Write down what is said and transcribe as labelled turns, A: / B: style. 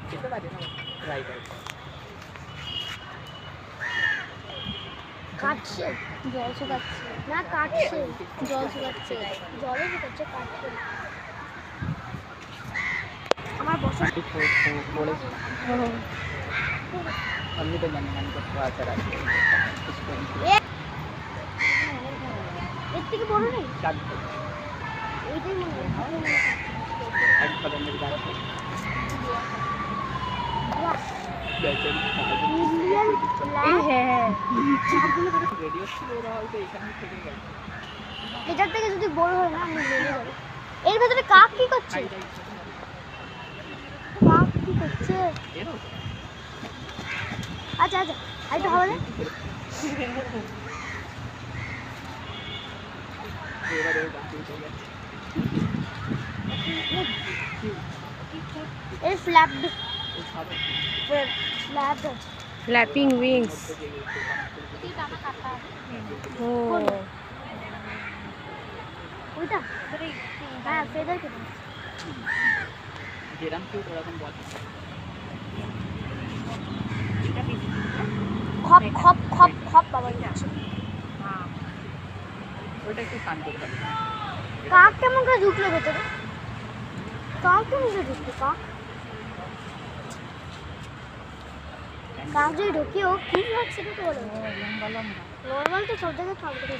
A: খেতে পারি না, ট্রাই করে
B: কাটছে, জল শুকাচ্ছে না, কাটছে জল শুকাচ্ছে, জলে শুকাচ্ছে, কাটছে। আমার বসা
A: আমি তো জানি আমি করতে আচার আছে
B: এর থেকে বড় নেই,
A: চারটে
B: এইটাই মনে হয়।
A: এক ধরনের গাছ
B: ইন্ডিয়ান ফ্ল্যাগ। হ্যাঁ,
A: রেডিও ছিল, ওরা হয়তো এখানে থেকে গেছে।
B: এটার থেকে যদি বড় হয় না, আমি লেগে যাবো। এর ভেতরে কাক কি করছে? কাক কি করছে? আচ্ছা আচ্ছা, আরেকটা হবে না? এর ফ্ল্যাপ ফ্ল্যাপ
C: ফ্ল্যাপিং উইংস। ও
B: ওইটা, হ্যাঁ ফেদার কেটে
A: যেরকম কেউ ওরকম বলে।
B: খপ খপ খপ খপ বাবা যাচ্ছে।
A: ওইটা একটু শান্ত করে।
B: কাক কেমন করে ঢুকলো ভেতরে? কাক কেমন করে ঢুকলো? কাক যদি ঢুকিও কি হচ্ছে সেটা তো বলো। নর্মাল তো সব জায়গায় থাকবে।